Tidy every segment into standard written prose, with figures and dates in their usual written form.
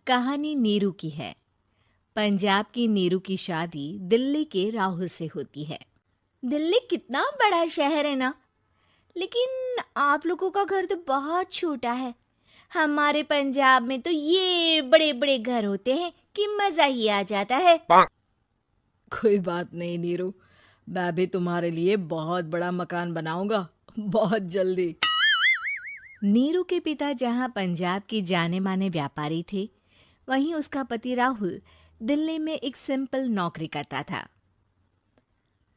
कहानी नीरू की है। पंजाब की नीरू की शादी दिल्ली के राहुल से होती है। दिल्ली कितना बड़ा शहर है ना, लेकिन आप लोगों का घर तो बहुत छोटा है। हमारे पंजाब में तो ये बड़े बड़े घर होते हैं कि मजा ही आ जाता है। कोई बात नहीं नीरू, मैं भी तुम्हारे लिए बहुत बड़ा मकान बनाऊंगा, बहुत जल्दी। नीरू के पिता जहाँ पंजाब के जाने माने व्यापारी थे, वहीं उसका पति राहुल दिल्ली में एक सिंपल नौकरी करता था।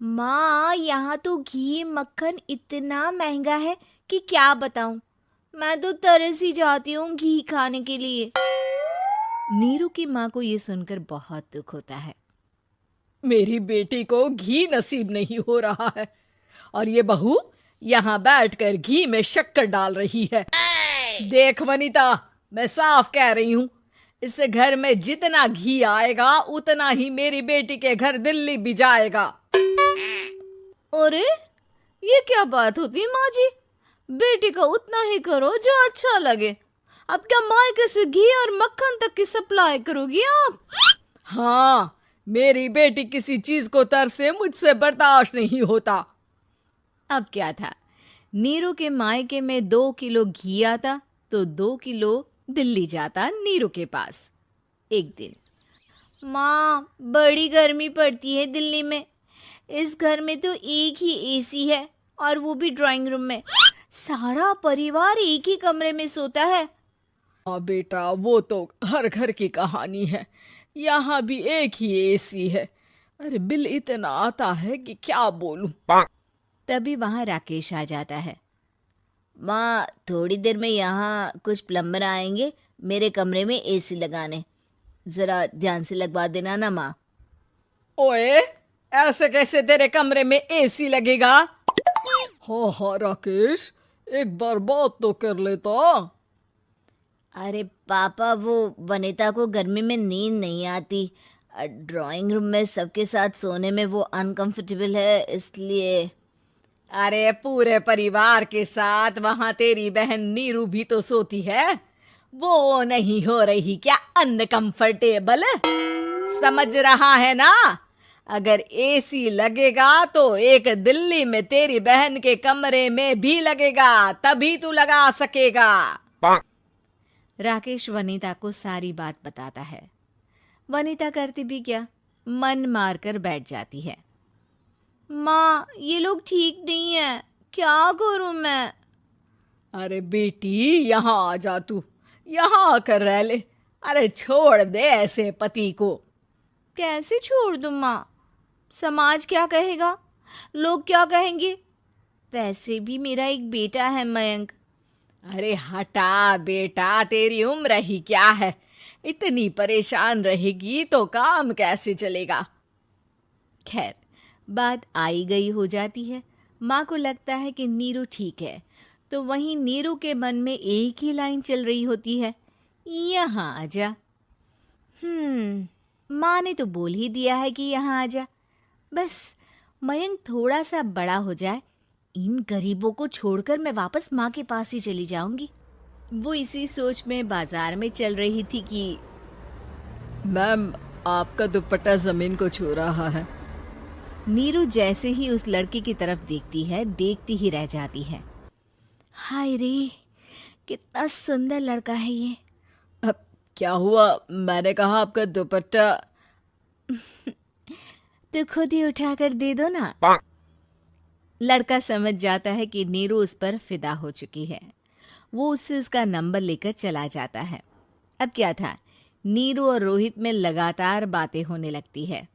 माँ, यहाँ तो घी मक्खन इतना महंगा है कि क्या बताऊं। मैं तो तरस ही जाती हूँ घी खाने के लिए। नीरू की माँ को ये सुनकर बहुत दुख होता है। मेरी बेटी को घी नसीब नहीं हो रहा है और ये बहू यहाँ बैठकर घी में शक्कर डाल रही है। देख वनीता, मैं साफ कह रही हूँ, इस घर में जितना घी आएगा उतना ही मेरी बेटी के घर दिल्ली भी जाएगा। अरे, ये क्या बात होती है माँ जी? बेटी का उतना ही करो जो अच्छा लगे। अब क्या मायके से घी और मक्खन तक की सप्लाई करोगी आप? हाँ, मेरी बेटी किसी चीज को तरसे मुझसे बर्दाश्त नहीं होता। अब क्या था, नीरू के मायके में 2 किलो घी आता तो 2 किलो दिल्ली जाता नीरू के पास। एक दिन, माँ, बड़ी गर्मी पड़ती है दिल्ली में। इस घर में तो एक ही एसी है और वो भी ड्राइंग रूम में। सारा परिवार एक ही कमरे में सोता है। हाँ बेटा, वो तो हर घर की कहानी है। यहाँ भी एक ही एसी है। अरे बिल इतना आता है कि क्या बोलूं। तभी वहां राकेश आ जाता है। माँ, थोड़ी देर में यहाँ कुछ प्लम्बर आएंगे मेरे कमरे में एसी लगाने। जरा ध्यान से लगवा देना ना माँ। ओए, ऐसे कैसे तेरे कमरे में एसी लगेगा? हाँ हाँ राकेश, एक बार बात तो कर लेता। अरे पापा, वो वनिता को गर्मी में नींद नहीं आती। ड्राइंग रूम में सबके साथ सोने में वो अनकंफर्टेबल है, इसलिए। अरे पूरे परिवार के साथ वहां तेरी बहन नीरू भी तो सोती है। वो नहीं हो रही क्या अनकंफर्टेबल? समझ रहा है ना? अगर एसी लगेगा तो एक दिल्ली में तेरी बहन के कमरे में भी लगेगा, तभी तू लगा सकेगा। राकेश वनिता को सारी बात बताता है। वनिता करती भी क्या, मन मारकर बैठ जाती है। माँ, ये लोग ठीक नहीं है, क्या करूं मैं? अरे बेटी, यहाँ आ जा, तू यहाँ आकर रह ले। अरे छोड़ दे ऐसे पति को। कैसे छोड़ दूं माँ? समाज क्या कहेगा, लोग क्या कहेंगे? वैसे भी मेरा एक बेटा है मयंक। अरे हटा बेटा, तेरी उम्र ही क्या है? इतनी परेशान रहेगी तो काम कैसे चलेगा? खैर, बात आई गई हो जाती है। माँ को लगता है कि नीरू ठीक है, तो वहीं नीरू के मन में एक ही लाइन चल रही होती है, यहाँ आजा। माँ ने तो बोल ही दिया है कि यहाँ आजा। बस मयंक थोड़ा सा बड़ा हो जाए, इन गरीबों को छोड़कर मैं वापस माँ के पास ही चली जाऊंगी। वो इसी सोच में बाजार में चल रही थी कि मैम, आपका दुपट्टा जमीन को छू रहा है। नीरू जैसे ही उस लड़की की तरफ देखती है, देखती ही रह जाती है। हाय रे, कितना सुंदर लड़का है ये। अब क्या हुआ? मैंने कहा आपका दुपट्टा। तो खुद ही उठाकर दे दो ना। लड़का समझ जाता है कि नीरू उस पर फिदा हो चुकी है। वो उससे उसका नंबर लेकर चला जाता है। अब क्या था, नीरू और रोहित में लगातार बातें होने लगती है।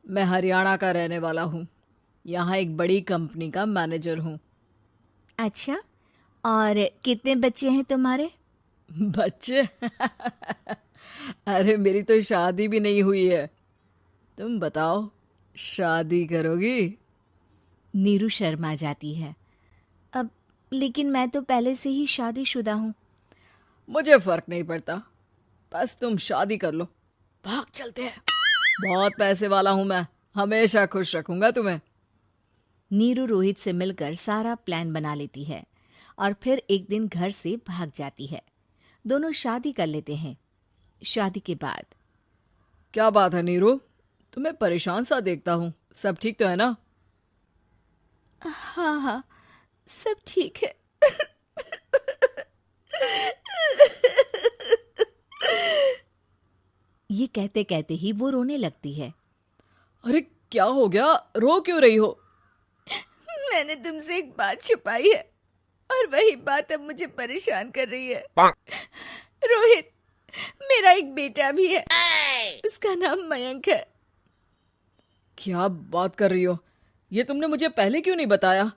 मैं हरियाणा का रहने वाला हूँ, यहाँ एक बड़ी कंपनी का मैनेजर हूँ। अच्छा, और कितने बच्चे हैं तुम्हारे? बच्चे? अरे मेरी तो शादी भी नहीं हुई है। तुम बताओ, शादी करोगी? नीरू शर्मा जाती है। अब लेकिन मैं तो पहले से ही शादीशुदा हूँ। मुझे फर्क नहीं पड़ता, बस तुम शादी कर लो, भाग चलते हैं। बहुत पैसे वाला हूं मैं, हमेशा खुश रखूंगा तुम्हें। नीरू रोहित से मिलकर सारा प्लान बना लेती है और फिर एक दिन घर से भाग जाती है। दोनों शादी कर लेते हैं। शादी के बाद। क्या बात है नीरू, तुम्हें परेशान सा देखता हूँ, सब ठीक तो है ना? हाँ हाँ, सब ठीक है। ये कहते कहते ही वो रोने लगती है। अरे क्या हो गया, रो क्यों रही हो? मैंने तुमसे एक बात छुपाई है और वही बात अब मुझे परेशान कर रही है। रोहित, मेरा एक बेटा भी है, उसका नाम मयंक है। क्या बात कर रही हो, ये तुमने मुझे पहले क्यों नहीं बताया?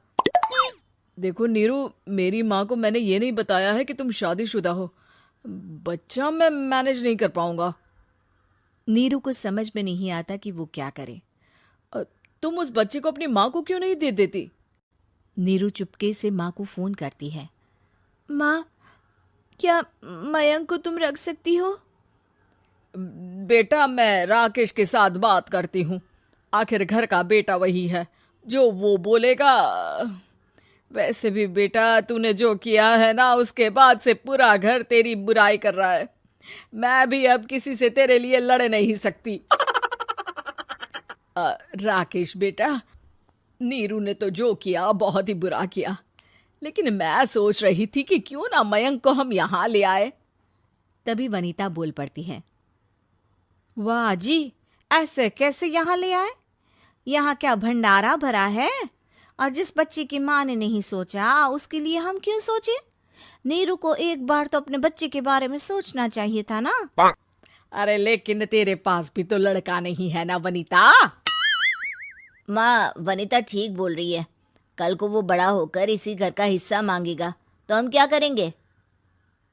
देखो नीरू, मेरी माँ को मैंने ये नहीं बताया है कि तुम शादीशुदा हो। बच्चा मैं मैनेज नहीं कर पाऊंगा। नीरू को समझ में नहीं आता कि वो क्या करे। तुम उस बच्चे को अपनी माँ को क्यों नहीं दे देती? नीरू चुपके से माँ को फोन करती है। माँ, क्या मयंक को तुम रख सकती हो? बेटा, मैं राकेश के साथ बात करती हूँ, आखिर घर का बेटा वही है, जो वो बोलेगा। वैसे भी बेटा, तूने जो किया है ना, उसके बाद से पूरा घर तेरी बुराई कर रहा है। मैं भी अब किसी से तेरे लिए लड़ नहीं सकती। राकेश बेटा, नीरू ने तो जो किया बहुत ही बुरा किया, लेकिन मैं सोच रही थी कि क्यों ना मयंक को हम यहाँ ले आए। तभी वनीता बोल पड़ती है। वाह जी, ऐसे कैसे यहाँ ले आए? यहाँ क्या भंडारा भरा है? और जिस बच्चे की माँ ने नहीं सोचा, उसके लिए हम क्यों सोचे? नीरू को एक बार तो अपने बच्चे के बारे में सोचना चाहिए था ना। अरे लेकिन तेरे पास भी तो लड़का नहीं है ना वनीता। माँ, वनीता ठीक बोल रही है। कल को वो बड़ा होकर इसी घर का हिस्सा मांगेगा तो हम क्या करेंगे?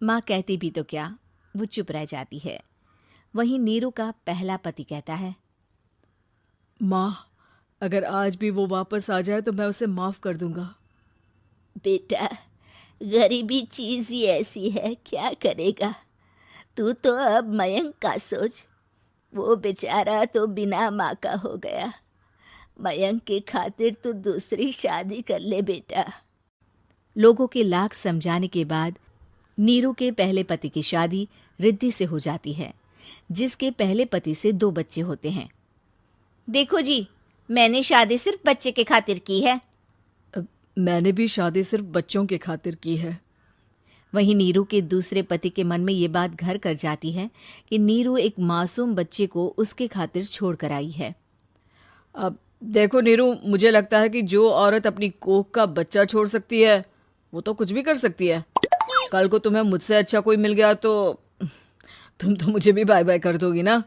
माँ कहती भी तो क्या, वो चुप रह जाती है। वहीं नीरू का पहला पति कहता है। माँ, अगर आज भी वो वापस आ जाए तो मैं उसे माफ कर दूंगा। बेटा, गरीबी चीज ही ऐसी है, क्या करेगा। तू तो अब मयंक का सोच, वो बेचारा तो बिना माँ का हो गया। मयंक के खातिर तू दूसरी शादी कर ले बेटा। लोगों के लाख समझाने के बाद नीरू के पहले पति की शादी रिद्धि से हो जाती है, जिसके पहले पति से 2 बच्चे होते हैं। देखो जी, मैंने शादी सिर्फ बच्चे के खातिर की है। मैंने भी शादी सिर्फ बच्चों के खातिर की है। वहीं नीरू के दूसरे पति के मन में ये बात घर कर जाती है कि नीरू एक मासूम बच्चे को उसके खातिर छोड़ कर आई है। अब देखो नीरू, मुझे लगता है कि जो औरत अपनी कोख का बच्चा छोड़ सकती है, वो तो कुछ भी कर सकती है। कल को तुम्हें मुझसे अच्छा कोई मिल गया तो तुम तो मुझे भी बाय बाय कर दोगी ना।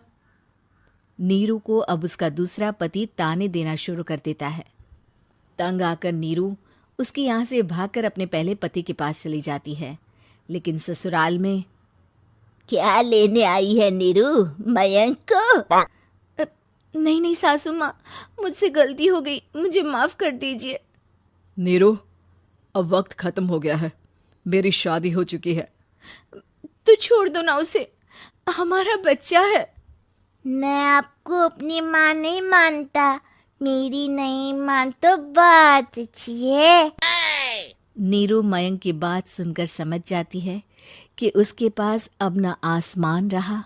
नीरू को अब उसका दूसरा पति ताने देना शुरू कर देता है। तंग आकर नीरू उसके यहाँ से भागकर अपने पहले पति के पास चली जाती है, लेकिन ससुराल में क्या लेने आई है नीरू, मयंक को? नहीं नहीं सासू माँ, मुझसे गलती हो गई, मुझे माफ कर दीजिए। नीरू, अब वक्त खत्म हो गया है, मेरी शादी हो चुकी है। तो छोड़ दो ना उसे, हमारा बच्चा है। मैं आपको अपनी माँ नहीं मानता, मेरी नहीं मान तो बात अच्छी है। नीरू मयंक की बात सुनकर समझ जाती है कि उसके पास अब ना आसमान रहा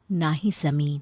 ना ही जमीन।